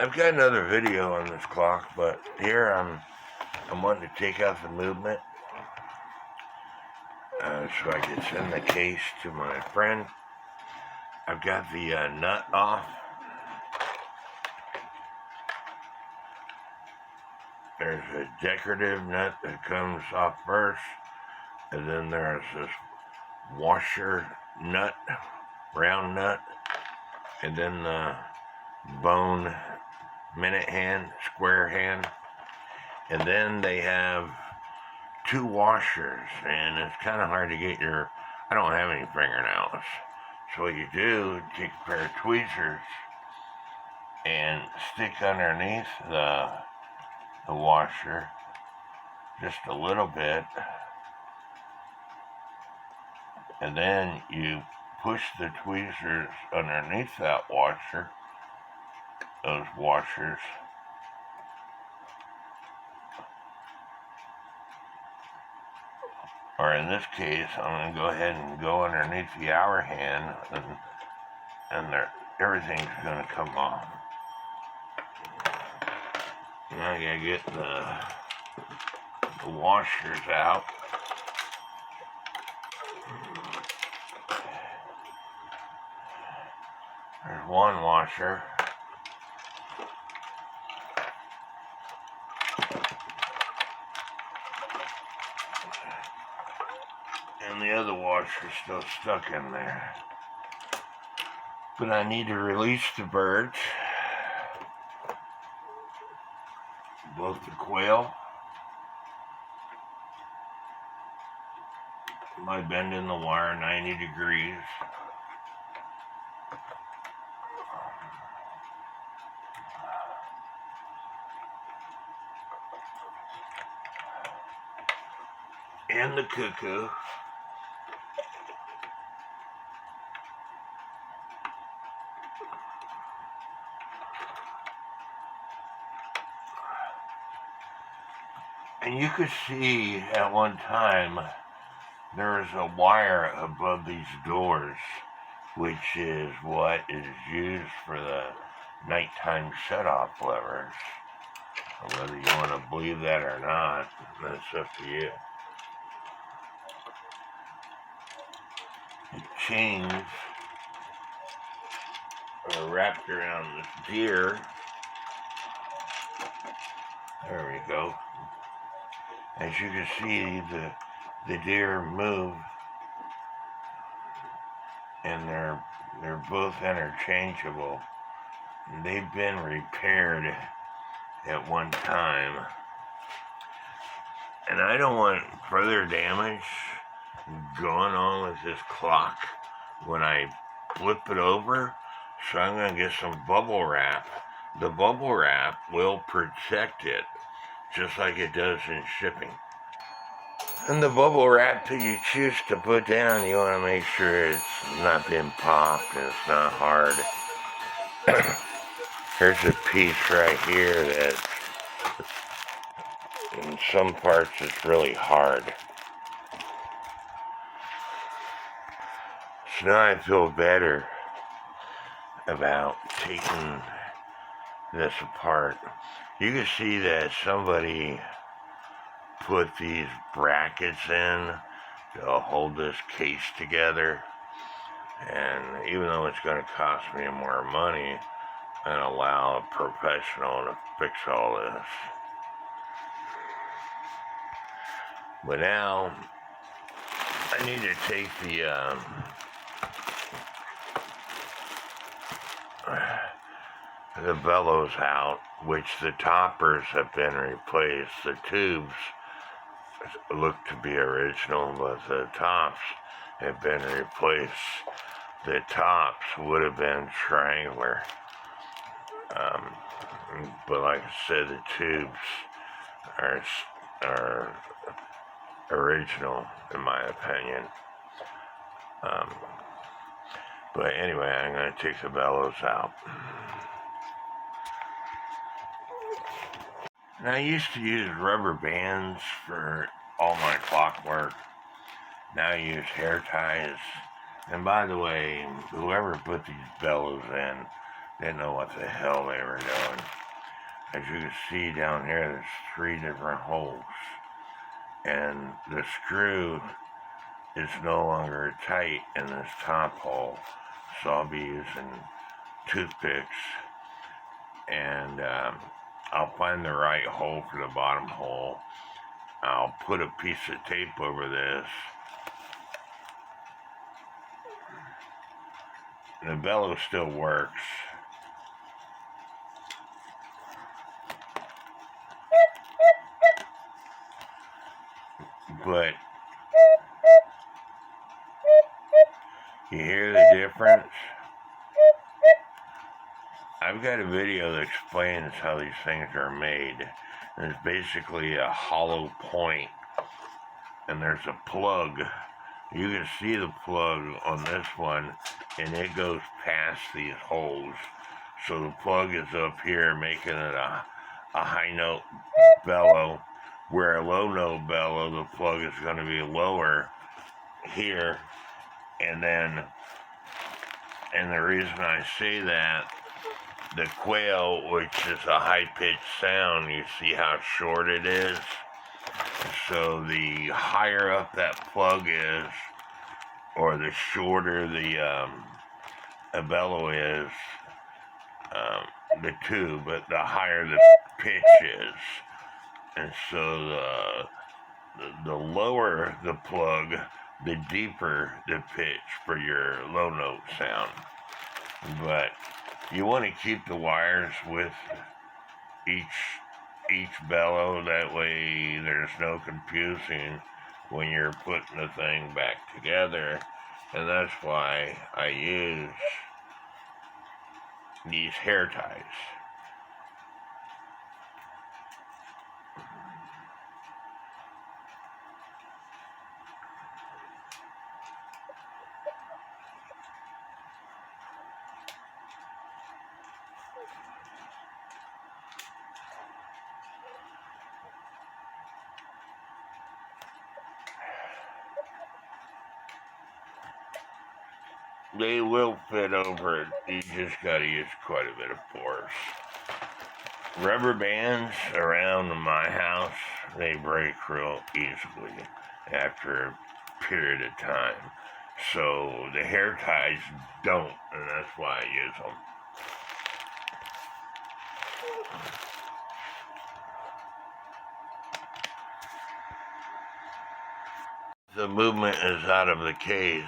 I've got another video on this clock, but here I'm wanting to take out the movement so I can send the case to my friend. I've got the nut off. There's a decorative nut that comes off first, and then there's this washer nut, round nut, and then the bone minute hand, square hand, and then they have two washers, and it's kind of hard to get I don't have any fingernails, so what you do, take a pair of tweezers and stick underneath the washer just a little bit, and then you push the tweezers underneath that washer, those washers, or in this case, I'm going to go ahead and go underneath the hour hand, and everything's going to come off. Now I gotta get the washers out. There's one washer. And the other washer's still stuck in there. But I need to release the birds. Both the quail. By bending the wire 90 degrees. And the cuckoo. And you could see at one time there is a wire above these doors, which is what is used for the nighttime shut-off levers. Whether you want to believe that or not, that's up to you. The chains are wrapped around this deer. There we go. As you can see, the deer move, and they're both interchangeable. They've been repaired at one time, and I don't want further damage going on with this clock when I flip it over, so I'm going to get some bubble wrap. The bubble wrap will protect it, just like it does in shipping. And the bubble wrap that you choose to put down, you want to make sure it's not been popped and it's not hard. Here's a piece right here that in some parts it's really hard. So now I feel better about taking this apart. You can see that somebody put these brackets in to hold this case together, and even though it's going to cost me more money, and allow a professional to fix all this. But now I need to take the bellows out, which the toppers have been replaced. The tubes look to be original, but the tops have been replaced. The tops would have been triangular. But like I said, the tubes are original in my opinion. But anyway, I'm going to take the bellows out. And I used to use rubber bands for all my clockwork. Now I use hair ties. And by the way, whoever put these bellows in didn't know what the hell they were doing. As you can see down here, there's 3 different holes. And the screw is no longer tight in this top hole. So I'll be using toothpicks, and I'll find the right hole for the bottom hole. I'll put a piece of tape over this. The bellow still works. But you hear the difference? I've got a video that explains how these things are made. And it's basically a hollow point, and there's a plug. You can see the plug on this one, and it goes past these holes. So the plug is up here, making it a high note bellow, where a low note bellow, the plug is going to be lower here. And the reason I say that, the quail, which is a high-pitched sound, you see how short it is? So the higher up that plug is, or the shorter the bellow is, the tube, but the higher the pitch is. And so the lower the plug, the deeper the pitch for your low note sound. But you want to keep the wires with each bellow, that way there's no confusing when you're putting the thing back together. And that's why I use these hair ties. They will fit over it. You just gotta use quite a bit of force. Rubber bands around my house, they break real easily after a period of time. So the hair ties don't, and that's why I use them. The movement is out of the case.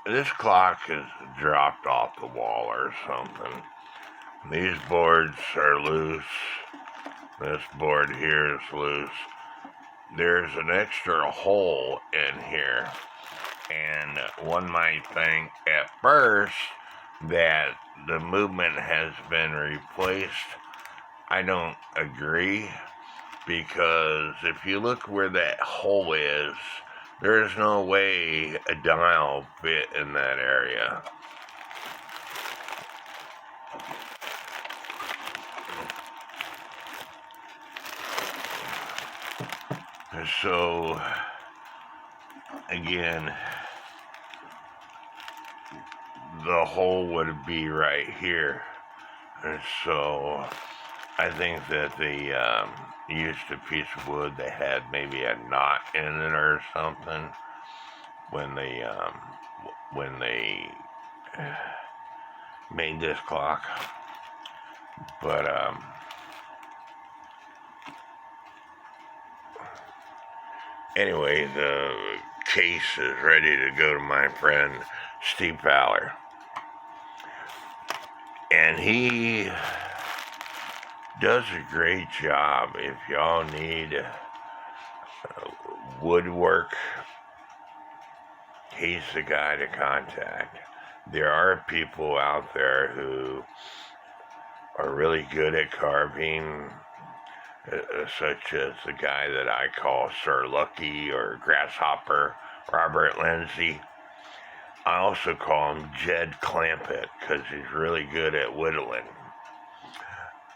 This clock is dropped off the wall or something. These boards are loose. This board here is loose. There's an extra hole in here. And one might think at first that the movement has been replaced. I don't agree, because if you look where that hole is, there's no way a dial fit in that area. So, again, the hole would be right here. And so, I think that they used a piece of wood that had maybe a knot in it or something when they made this clock. But anyway, the case is ready to go to my friend Steve Fowler, and he does a great job. If y'all need woodwork, he's the guy to contact. There are people out there who are really good at carving, such as the guy that I call Sir Lucky or Grasshopper, Robert Lindsay. I also call him Jed Clampett because he's really good at whittling.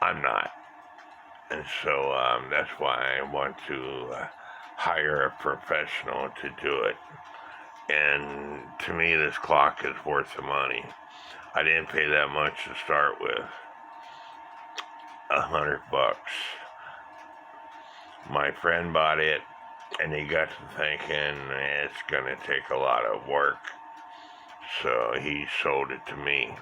I'm not. And so that's why I want to hire a professional to do it. And to me, this clock is worth the money. I didn't pay that much to start with. $100. My friend bought it, and he got to thinking it's gonna take a lot of work, so he sold it to me.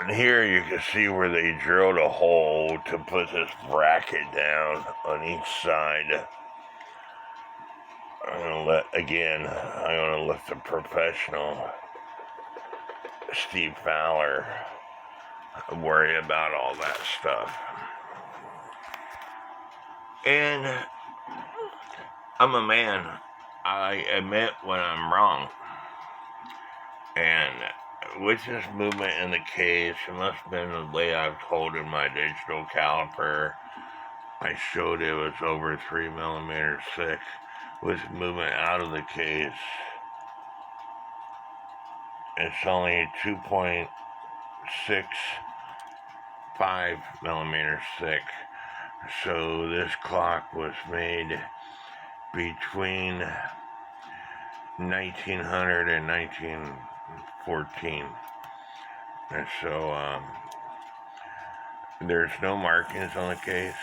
And here you can see where they drilled a hole to put this bracket down on each side. I'm gonna let the professional Steve Fowler worry about all that stuff. And I'm a man. I admit when I'm wrong. And with this movement in the case, it must have been the way I've told in my digital caliper. I showed it was over 3 millimeters thick. With movement out of the case, it's only 2.65 millimeters thick. So this clock was made between 1900 and 1914. And so there's no markings on the case.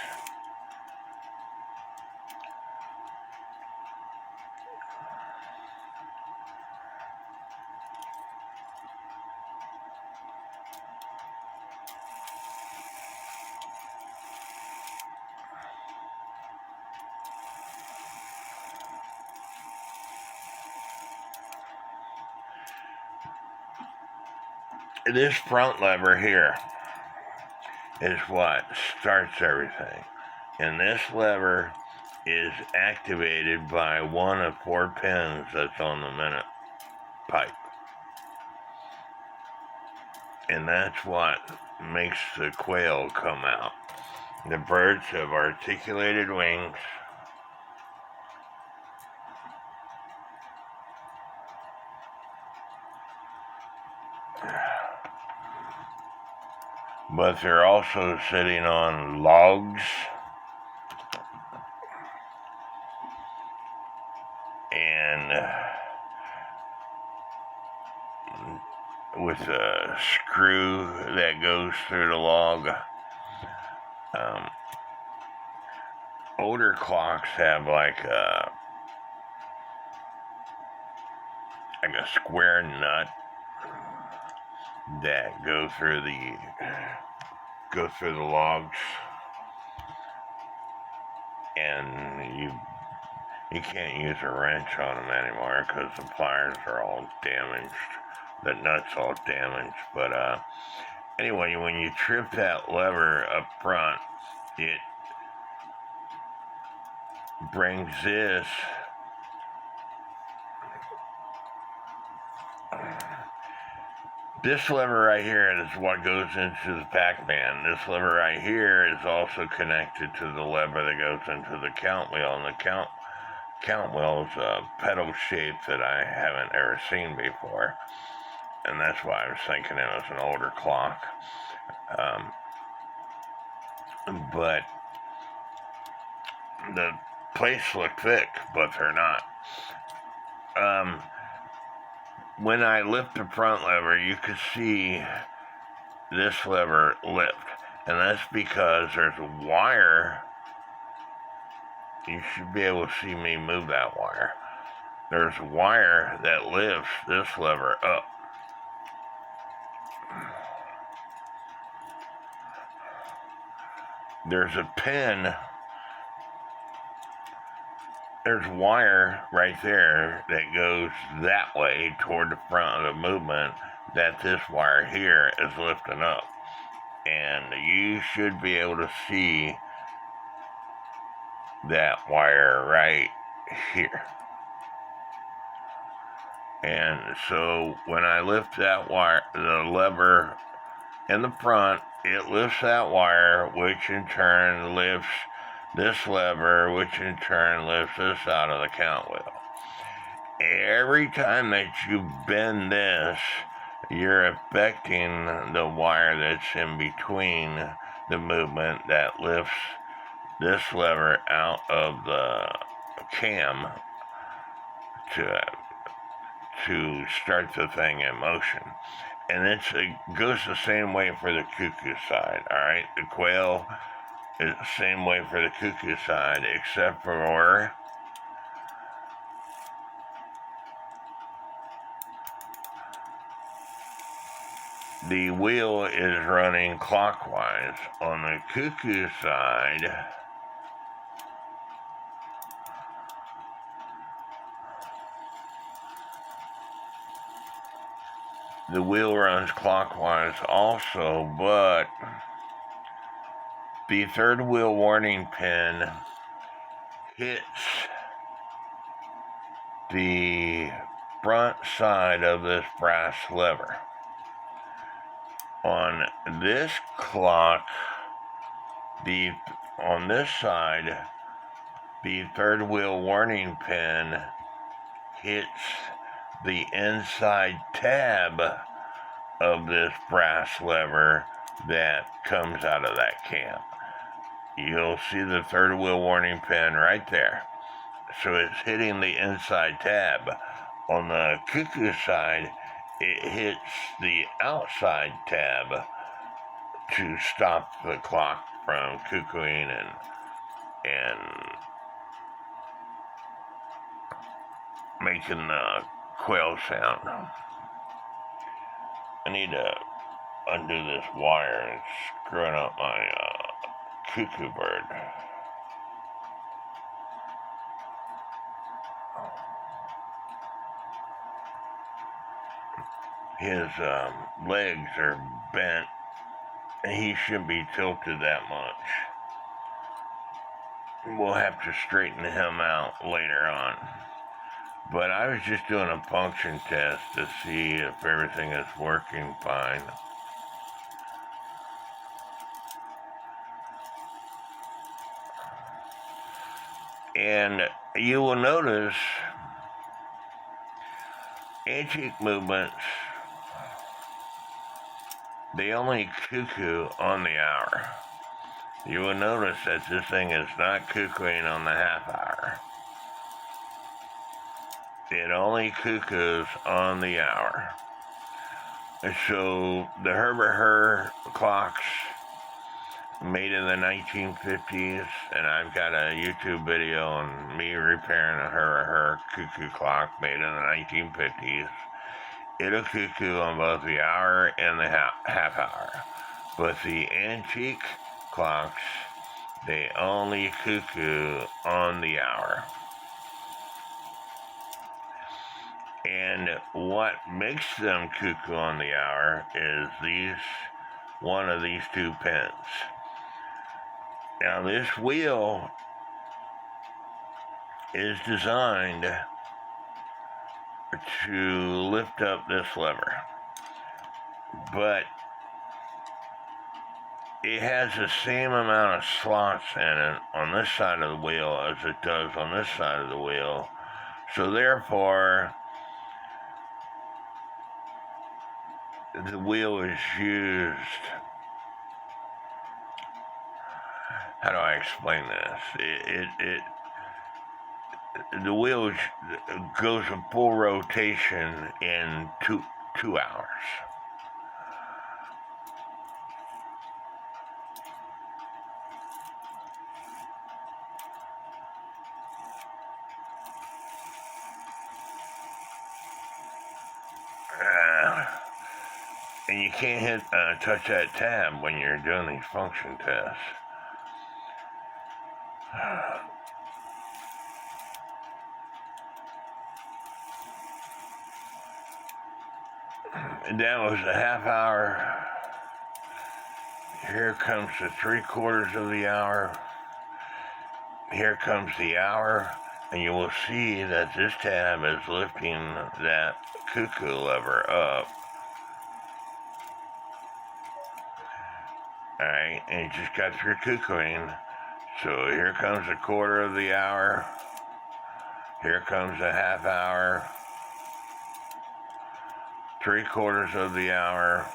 This front lever here is what starts everything. And this lever is activated by one of 4 pins that's on the minute pipe. And that's what makes the quail come out. The birds have articulated wings. But they're also sitting on logs and with a screw that goes through the log. Older clocks have like a square nut that go through the logs, and you can't use a wrench on them anymore because the pliers are all damaged, the nuts all damaged. But anyway, when you trip that lever up front, it brings this lever right here is what goes into the Pac-Man. This lever right here is also connected to the lever that goes into the count wheel, and the count wheel is a pedal shape that I haven't ever seen before, and that's why I was thinking it was an older clock. But the plates look thick, but they're not. When I lift the front lever, you can see this lever lift, and that's because there's a wire. You should be able to see me move that wire. There's a wire that lifts this lever up. There's a pin. There's wire right there that goes that way toward the front of the movement that this wire here is lifting up. And you should be able to see that wire right here. And so when I lift that wire, the lever in the front, it lifts that wire, which in turn lifts this lever, which in turn lifts this out of the count wheel. Every time that you bend this, you're affecting the wire that's in between the movement that lifts this lever out of the cam to start the thing in motion. And it goes the same way for the cuckoo side, all right? The quail is the same way for the cuckoo side, except for the wheel is running clockwise. On the cuckoo side, the wheel runs clockwise also, but the third wheel warning pin hits the front side of this brass lever. On this clock, on this side, the third wheel warning pin hits the inside tab of this brass lever that comes out of that cam. You'll see the third wheel warning pin right there. So it's hitting the inside tab. On the cuckoo side, it hits the outside tab to stop the clock from cuckooing and making the quail sound. I need to undo this wire. It's screwing up my cuckoo bird. His legs are bent, and he shouldn't be tilted that much. We'll have to straighten him out later on. But I was just doing a function test to see if everything is working fine. And you will notice antique movements, they only cuckoo on the hour. You will notice that this thing is not cuckooing on the half hour. It only cuckoos on the hour. And so the Herbert Hur clocks made in the 1950s, and I've got a YouTube video on me repairing a Herbert Hur cuckoo clock made in the 1950s. It'll cuckoo on both the hour and the half hour. But the antique clocks, they only cuckoo on the hour. And what makes them cuckoo on the hour is one of these two pins. Now this wheel is designed to lift up this lever, but it has the same amount of slots in it on this side of the wheel as it does on this side of the wheel. So therefore, the wheel is used. How do I explain this? The wheel goes in full rotation in two hours. And you can't touch that tab when you're doing these function tests. And that was a half hour. Here comes the 3/4 of the hour. Here comes the hour. And you will see that this tab is lifting that cuckoo lever up. Alright, and it just got through cuckooing. So here comes a 1/4 of the hour. Here comes a half hour. 3/4 of the hour.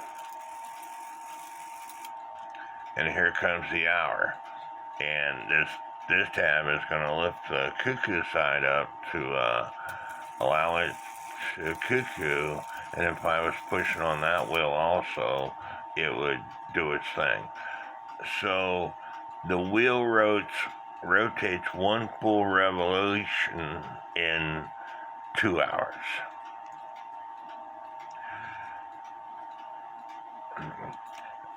And here comes the hour. And this tab is going to lift the cuckoo side up to allow it to cuckoo, and if I was pushing on that wheel also, it would do its thing. So the wheel rotates one full revolution in 2 hours.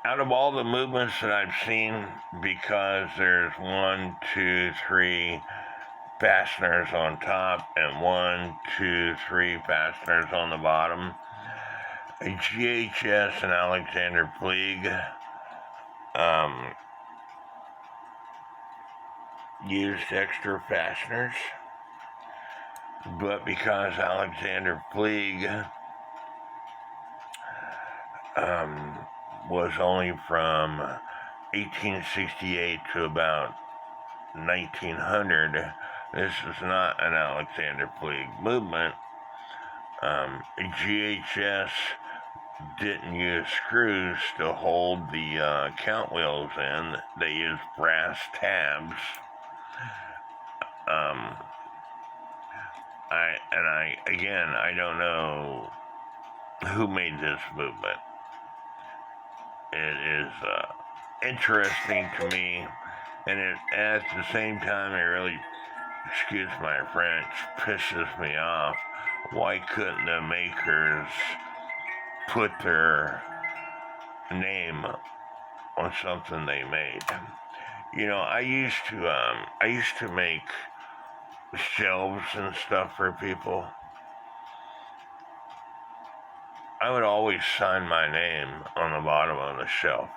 Out of all the movements that I've seen, because there's 1, 2, 3 fasteners on top and 1, 2, 3 fasteners on the bottom, a GHS and Alexander Puig used extra fasteners, but because Alexander Puig was only from 1868 to about 1900, this is not an Alexander Puig movement. GHS didn't use screws to hold the count wheels in. They used brass tabs. I don't know who made this movement. It is interesting to me, and it, at the same time, it really, excuse my French, pisses me off. Why couldn't the makers put their name on something they made? You know, I used to make shelves and stuff for people. I would always sign my name on the bottom of the shelf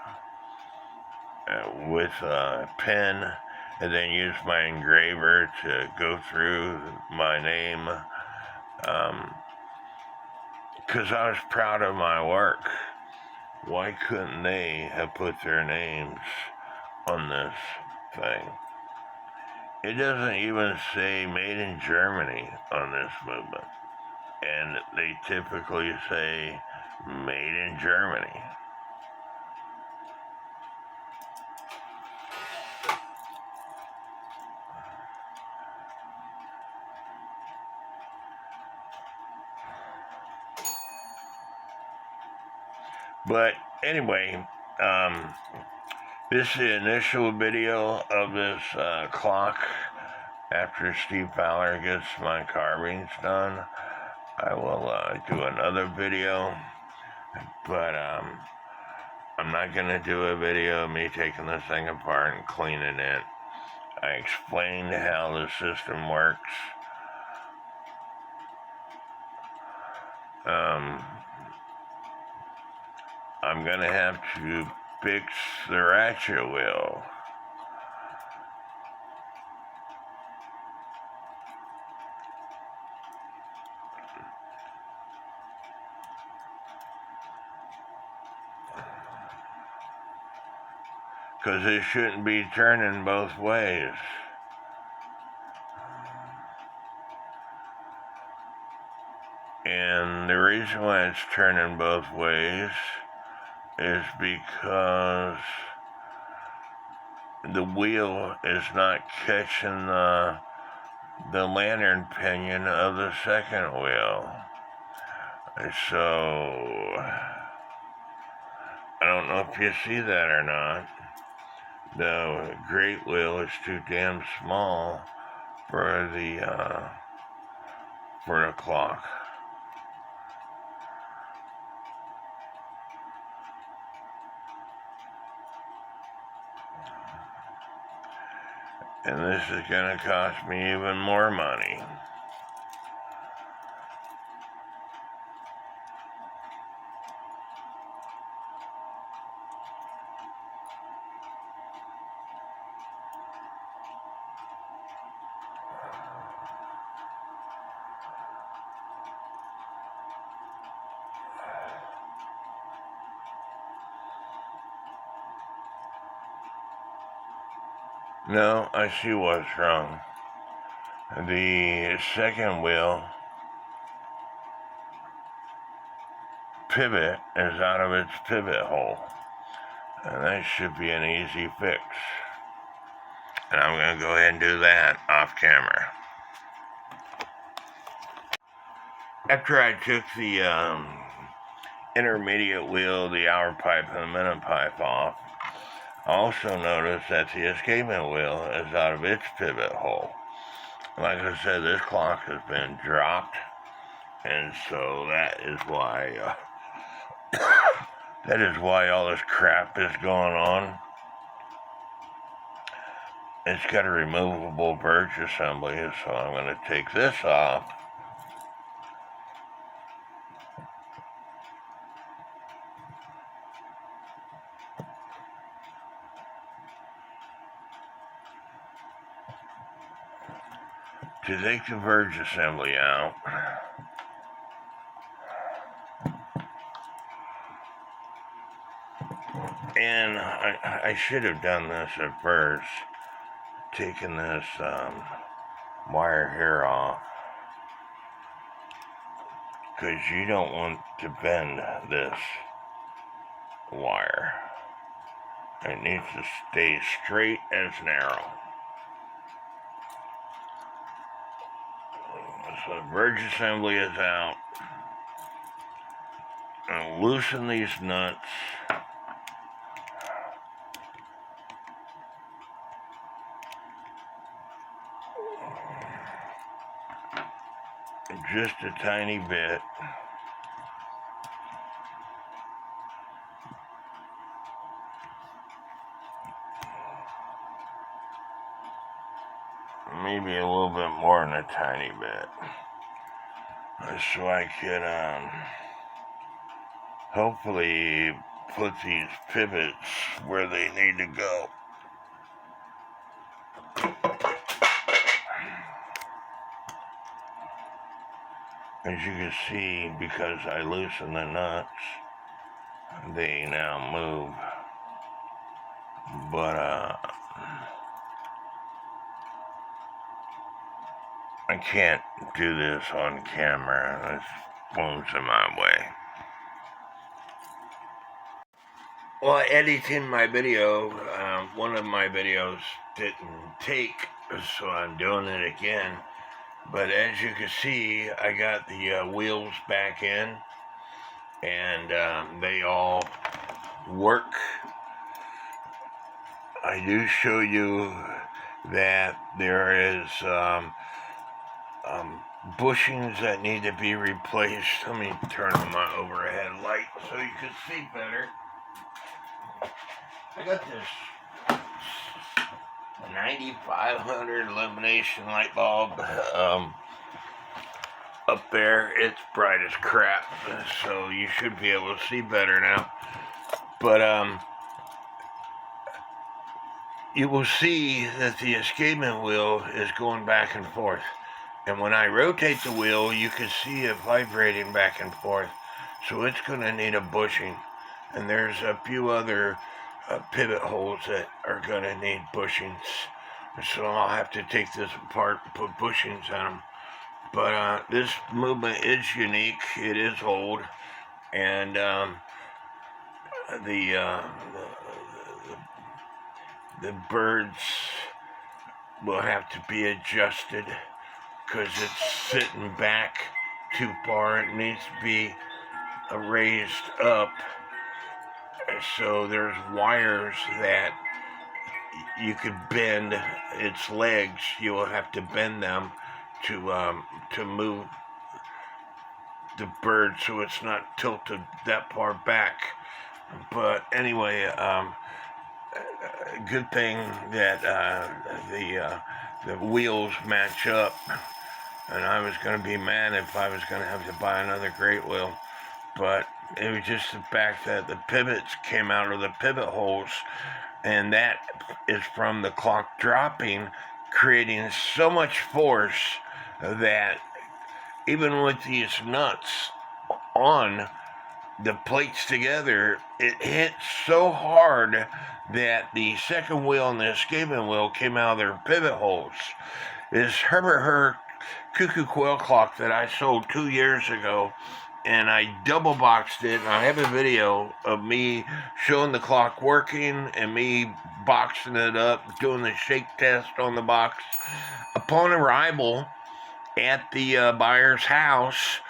with a pen, and then use my engraver to go through my name, because I was proud of my work. Why couldn't they have put their names on this thing? It doesn't even say made in Germany on this movement, and they typically say made in Germany. But anyway, this is the initial video of this clock. After Steve Fowler gets my carvings done, I will do another video, but I'm not going to do a video of me taking this thing apart and cleaning it. I explained how the system works. I'm going to have to fix the ratchet wheel. Because it shouldn't be turning both ways. And the reason why it's turning both ways is because the wheel is not catching the lantern pinion of the second wheel. So, I don't know if you see that or not. The great wheel is too damn small for the clock. And this is going to cost me even more money. No, I see what's wrong. The second wheel pivot is out of its pivot hole. And that should be an easy fix. And I'm going to go ahead and do that off camera. after I took the intermediate wheel, the hour pipe, and the minute pipe off, I also noticed that the escapement wheel is out of its pivot hole. Like I said, this clock has been dropped, and so that is why all this crap is going on. It's got a removable verge assembly, so I'm going to take this off. To take the verge assembly out. And I should have done this at first, taking this wire here off, because you don't want to bend this wire. It needs to stay straight as narrow. So the verge assembly is out. I'll loosen these nuts. Just a tiny bit. Maybe a little bit more than a tiny bit. So I could hopefully put these pivots where they need to go. As you can see, because I loosen the nuts, they now move. But I can't do this on camera. This phone's in my way. Well, editing my video, one of my videos didn't take, so I'm doing it again. But as you can see, I got the wheels back in, and they all work. I do show you that there is bushings that need to be replaced. Let me turn on my overhead light so you can see better. I got this 9500 illumination light bulb up there. It's bright as crap, so you should be able to see better now. But you will see that the escapement wheel is going back and forth. And when I rotate the wheel, you can see it vibrating back and forth. So it's going to need a bushing. And there's a few other pivot holes that are going to need bushings. So I'll have to take this apart and put bushings on them. But this movement is unique. It is old. And the birds will have to be adjusted because it's sitting back too far. It needs to be raised up. So there's wires that you could bend its legs. You will have to bend them to move the bird so it's not tilted that far back. But anyway, good thing that the wheels match up. And I was going to be mad if I was going to have to buy another great wheel. But it was just the fact that the pivots came out of the pivot holes, and that is from the clock dropping, creating so much force that even with these nuts on the plates together, it hit so hard that the second wheel and the escapement wheel came out of their pivot holes. This Herbert Hur cuckoo quail clock that I sold 2 years ago, and I double boxed it, and I have a video of me showing the clock working and me boxing it up, doing the shake test on the box. Upon arrival at the buyer's house,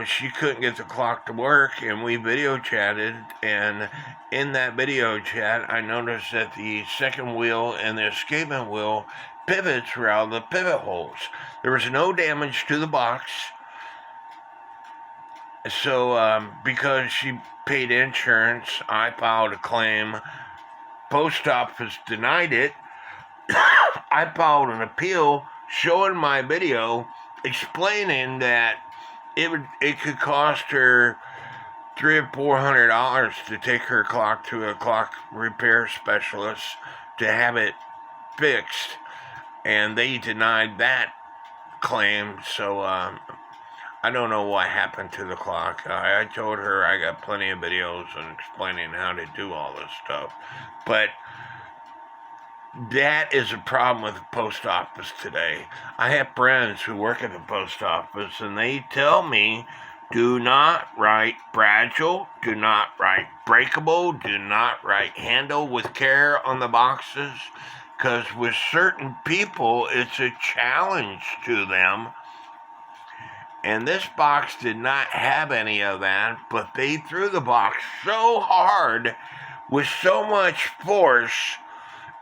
She couldn't get the clock to work, and we video chatted. And in that video chat, I noticed that the second wheel and the escapement wheel pivots were out of the pivot holes. There was no damage to the box. So, because she paid insurance, I filed a claim. Post office denied it. I filed an appeal showing my video, explaining that it could cost her $300 or $400 to take her clock to a clock repair specialist to have it fixed, and they denied that claim. So I don't know what happened to the clock. I told her I got plenty of videos and explaining how to do all this stuff, but that is a problem with the post office today. I have friends who work at the post office, and they tell me, do not write fragile, do not write breakable, do not write handle with care on the boxes, because with certain people, it's a challenge to them. And this box did not have any of that, but they threw the box so hard with so much force,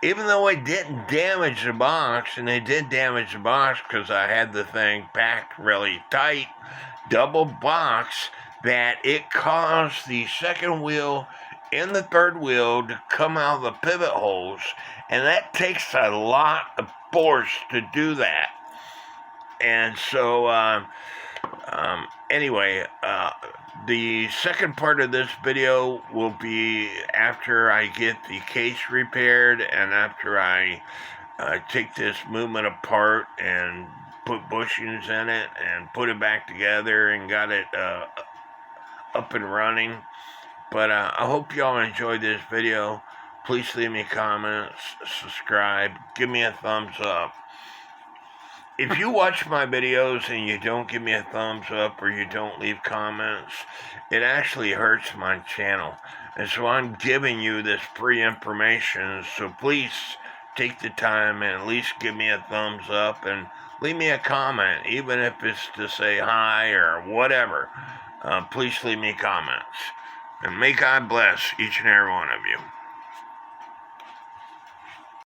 even though it didn't damage the box, and they did damage the box because I had the thing packed really tight, double box, that it caused the second wheel and the third wheel to come out of the pivot holes, and that takes a lot of force to do that. And so, anyway, the second part of this video will be after I get the case repaired and after I take this movement apart and put bushings in it and put it back together and got it up and running. But I hope y'all enjoyed this video. Please leave me comments, subscribe, give me a thumbs up. If you watch my videos and you don't give me a thumbs up or you don't leave comments, it actually hurts my channel. And so I'm giving you this free information, so please take the time and at least give me a thumbs up and leave me a comment, even if it's to say hi or whatever. Please leave me comments. And may God bless each and every one of you.